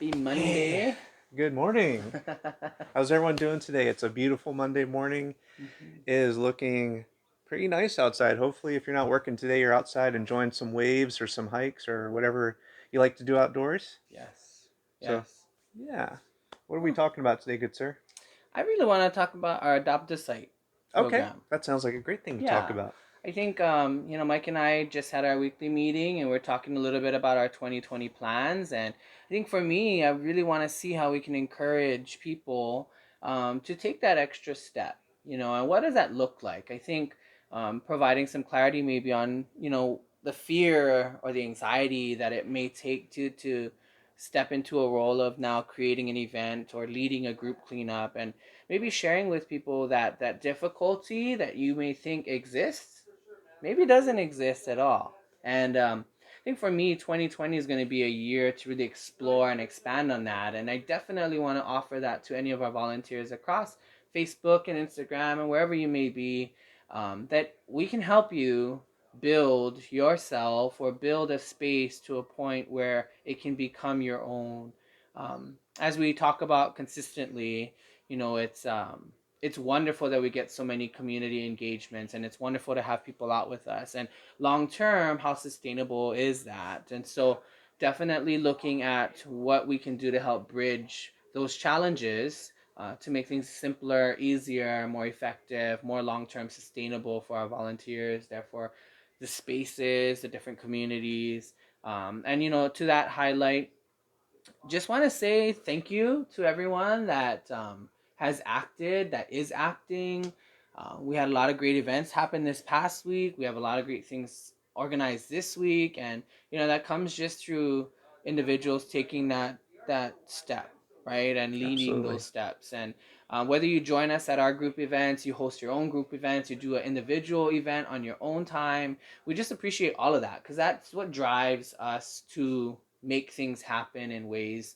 Happy Hey, Monday. good morning. How's everyone doing today? It's a beautiful Monday morning. Mhm. It is looking pretty nice outside. Hopefully, if you're not working today, you're outside enjoying some waves or some hikes or whatever you like to do outdoors. Yes. So, Yes. yeah. What are we Huh. talking about today, good sir? I really want to talk about our Adopt a Site Okay, program. that sounds like a great thing to talk Yeah. about. I think Mike and I just had our weekly meeting and we're talking a little bit about our 2020 plans. And I think for me, I really want to see how we can encourage people to take that extra step. And what does that look like? I think providing some clarity maybe on, the fear or the anxiety that it may take to step into a role of now creating an event or leading a group cleanup, and maybe sharing with people that that difficulty that you may think exists maybe doesn't exist at all. And I think for me, 2020 is going to be a year to really explore and expand on that. And I definitely want to offer that to any of our volunteers across Facebook and Instagram and wherever you may be, that we can help you build yourself or build a space to a point where it can become your own. As we talk about consistently, you know, it's wonderful that we get so many community engagements, and it's wonderful to have people out with us, and long term, how sustainable is that? And so definitely looking at what we can do to help bridge those challenges, to make things simpler, easier, more effective, more long-term sustainable for our volunteers, therefore the spaces, the different communities. And to that highlight, just want to say thank you to everyone that has acted, that is acting. We had a lot of great events happen this past week. We have a lot of great things organized this week, and that comes just through individuals taking that step, right, and leading those Absolutely. steps. And whether you join us at our group events, you host your own group events, you do an individual event on your own time, we just appreciate all of that because that's what drives us to make things happen in ways,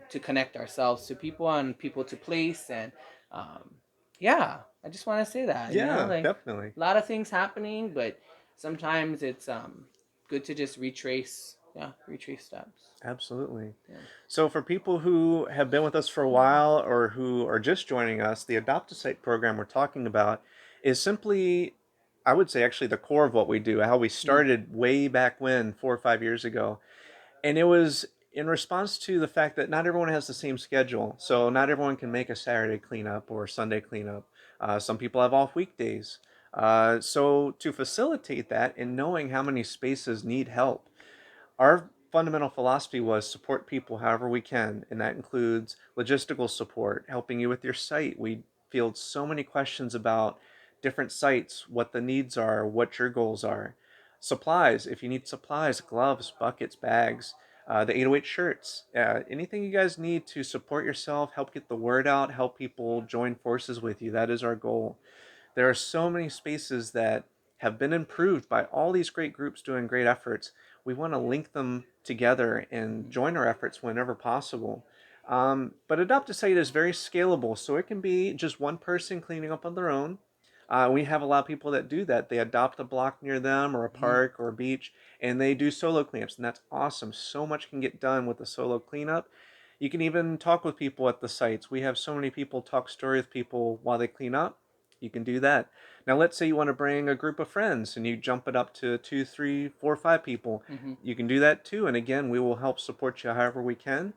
to connect ourselves to people and people to place. And um, yeah, I just want to say that, Yeah, like definitely. a lot of things happening, but sometimes it's good to just retrace steps. Absolutely. Yeah. So, for people who have been with us for a while or who are just joining us, the Adopt a Site program we're talking about is simply, I would say, actually the core of what we do, how we Mm. started way back when, 4 or 5 years ago. And it was in response to the fact that not everyone has the same schedule. So, not everyone can make a Saturday cleanup or Sunday cleanup. Some people have off weekdays. So, to facilitate that and knowing how many spaces need help, our fundamental philosophy was support people however we can, and that includes logistical support, helping you with your site. We field so many questions about different sites, what the needs are, what your goals are. Supplies, if you need supplies, gloves, buckets, bags, the 808 shirts, anything you guys need to support yourself, help get the word out, help people join forces with you. That is our goal. There are so many spaces that have been improved by all these great groups doing great efforts. We want to link them together and join our efforts whenever possible. But Adopt a Site is very scalable, so it can be just one person cleaning up on their own. We have a lot of people that do that. They adopt a block near them or a Mm-hmm. park or a beach, and they do solo cleanups, and that's awesome. So much can get done with a solo cleanup. You can even talk with people at the sites. We have so many people talk story with people while they clean up. You can do that. Now, let's say you want to bring a group of friends and you jump it up to two, three, four, 5 people. Mm-hmm. You can do that too. And again, we will help support you however we can.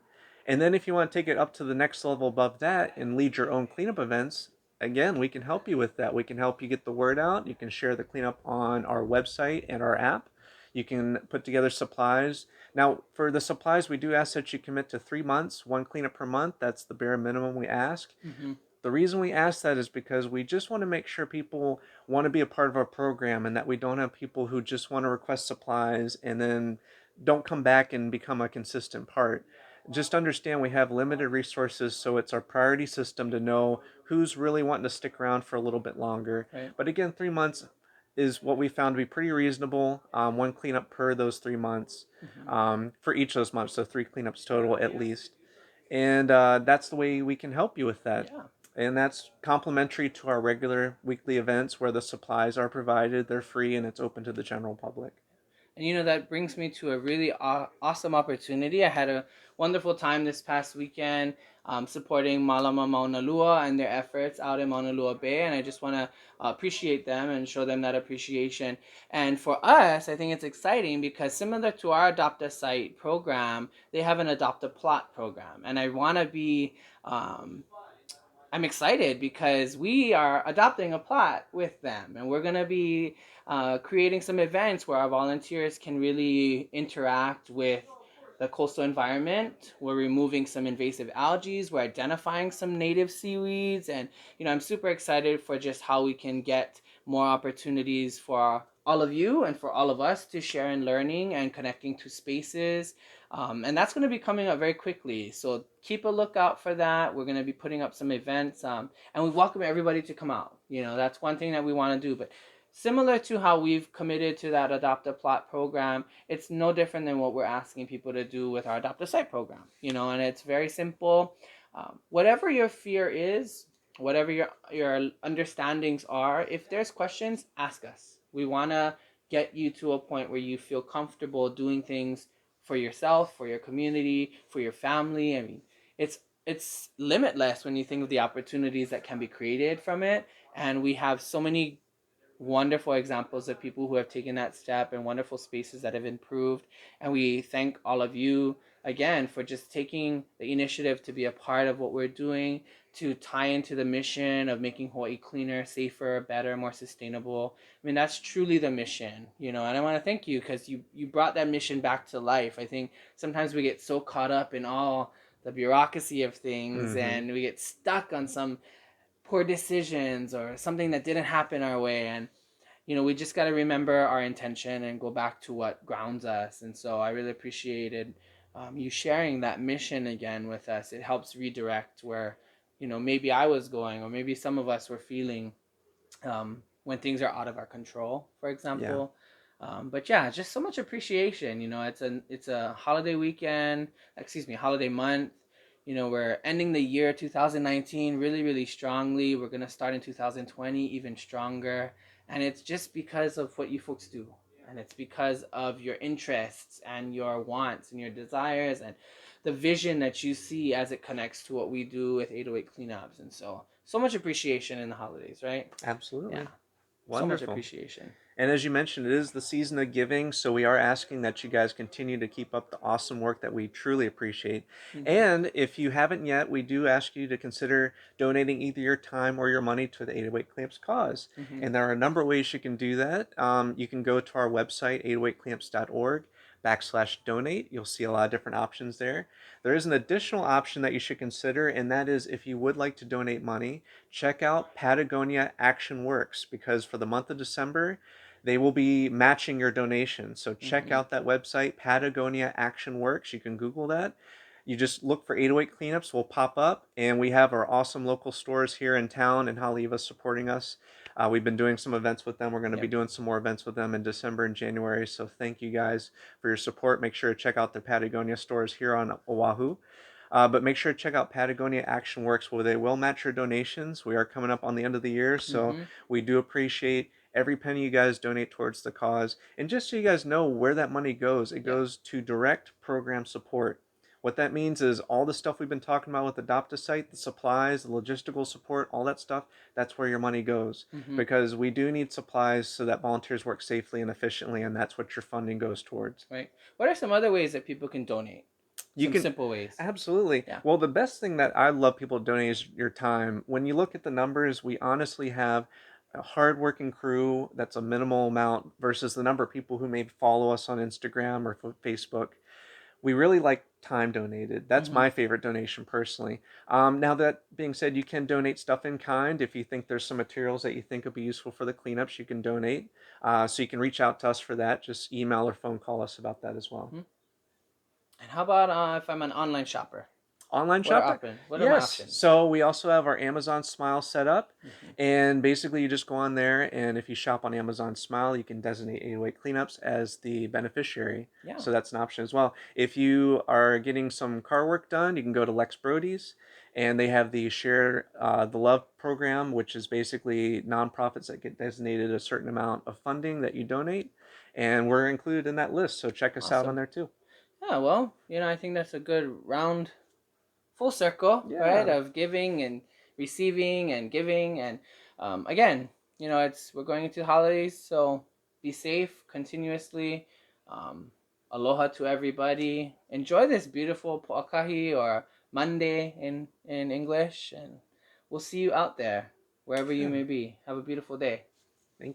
And then if you want to take it up to the next level above that and lead your own cleanup events, again, we can help you with that. We can help you get the word out. You can share the cleanup on our website and our app. You can put together supplies. Now, for the supplies, we do ask that you commit to 3 months, one cleanup per month. That's the bare minimum we ask. Mm-hmm. The reason we ask that is because we just want to make sure people want to be a part of our program and that we don't have people who just want to request supplies and then don't come back and become a consistent part. Just understand we have limited resources, so it's our priority system to know who's really wanting to stick around for a little bit longer. Right. But again, 3 months is what we found to be pretty reasonable. One cleanup per those 3 months, Mm-hmm. for each of those months, so three cleanups total at least. And that's the way we can help you with that. Yeah. And that's complementary to our regular weekly events where the supplies are provided, they're free, and it's open to the general public. And that brings me to a really awesome opportunity. I had a wonderful time this past weekend supporting Malama Mauna Lua and their efforts out in Mauna Lua Bay. And I just want to appreciate them and show them that appreciation. And for us, I think it's exciting because similar to our Adopt a Site program, they have an Adopt a Plot program. And I want to be um, I'm excited because we are adopting a plot with them, and we're gonna be creating some events where our volunteers can really interact with the coastal environment. We're removing some invasive algae. We're identifying some native seaweeds, and I'm super excited for just how we can get more opportunities for all of you and for all of us to share in learning and connecting to spaces. And that's going to be coming up very quickly. So keep a lookout for that. We're going to be putting up some events, and we welcome everybody to come out. That's one thing that we want to do. But similar to how we've committed to that Adopt a Plot program, it's no different than what we're asking people to do with our Adopt a Site program. And it's very simple. Whatever your fear is, whatever your understandings are, if there's questions, ask us. We want to get you to a point where you feel comfortable doing things for yourself, for your community, for your family. I mean, it's limitless when you think of the opportunities that can be created from it, and we have so many wonderful examples of people who have taken that step and wonderful spaces that have improved. And we thank all of you again for just taking the initiative to be a part of what we're doing to tie into the mission of making Hawaii cleaner, safer, better, more sustainable. I mean, that's truly the mission, and I want to thank you because you brought that mission back to life. I think sometimes we get so caught up in all the bureaucracy of things Mm-hmm. and we get stuck on some poor decisions or something that didn't happen our way. And we just got to remember our intention and go back to what grounds us. And so I really appreciated you sharing that mission again with us. It helps redirect where, maybe I was going, or maybe some of us were feeling when things are out of our control, for Yeah. example. But yeah, just so much appreciation. It's a holiday weekend, excuse me, holiday month. We're ending the year 2019 really, really strongly. We're gonna start in 2020 even stronger, and it's just because of what you folks do, and it's because of your interests and your wants and your desires and the vision that you see as it connects to what we do with 808 cleanups. And so much appreciation in the holidays, right? Yeah, Absolutely. so much Wonderful. appreciation. And as you mentioned, it is the season of giving, so we are asking that you guys continue to keep up the awesome work that we truly appreciate. Mm-hmm. And if you haven't yet, we do ask you to consider donating either your time or your money to the 808 Clamps cause. Mm-hmm. And there are a number of ways you can do that. You can go to our website, 808clamps.org/donate. You'll see a lot of different options there. There is an additional option that you should consider, and that is if you would like to donate money, check out Patagonia Action Works, because for the month of December, they will be matching your donation. So check Mm-hmm. out that website, Patagonia Action Works. You can Google that. You just look for 808 Cleanups, will pop up, and we have our awesome local stores here in town in Haleiwa supporting us. We've been doing some events with them. We're going to be Yep. doing some more events with them in December and January. So thank you guys for your support. Make sure to check out the Patagonia stores here on Oahu. But make sure to check out Patagonia Action Works, where they will match your donations. We are coming up on the end of the year, so Mm-hmm. we do appreciate every penny you guys donate towards the cause. And just so you guys know where that money goes, it Yeah. goes to direct program support. What that means is all the stuff we've been talking about with Adopt a Site, the supplies, the logistical support, all that stuff, that's where your money goes. Mm-hmm. Because we do need supplies so that volunteers work safely and efficiently, and that's what your funding goes towards. Right. What are some other ways that people can donate? You Some can simple ways. absolutely. Yeah. Well, the best thing that I love people to donate is your time. When you look at the numbers, we honestly have a hardworking crew that's a minimal amount versus the number of people who may follow us on Instagram or Facebook. We really like time donated. That's Mm-hmm. my favorite donation personally. Now, that being said, you can donate stuff in kind. If you think there's some materials that you think would be useful for the cleanups, you can donate. So you can reach out to us for that. Just email or phone call us about that as well. Mm-hmm. And how about if I'm an online shopper? Online What are shopper? open? What are my Yes. options? So we also have our Amazon Smile set up. Mm-hmm. And basically, you just go on there, and if you shop on Amazon Smile, you can designate 808 Cleanups as the beneficiary. Yeah. So that's an option as well. If you are getting some car work done, you can go to Lex Brody's, and they have the Share the Love program, which is basically nonprofits that get designated a certain amount of funding that you donate. and we're included in that list. So check us out on Awesome. there too. Yeah, well, I think that's a good round, full circle, right? Yeah. Of giving and receiving and giving. And again, we're going into holidays, so be safe continuously. Um, Aloha to everybody. Enjoy this beautiful Po'akahi or Monday in English, and we'll see you out there, wherever you Yeah. may be. Have a beautiful day.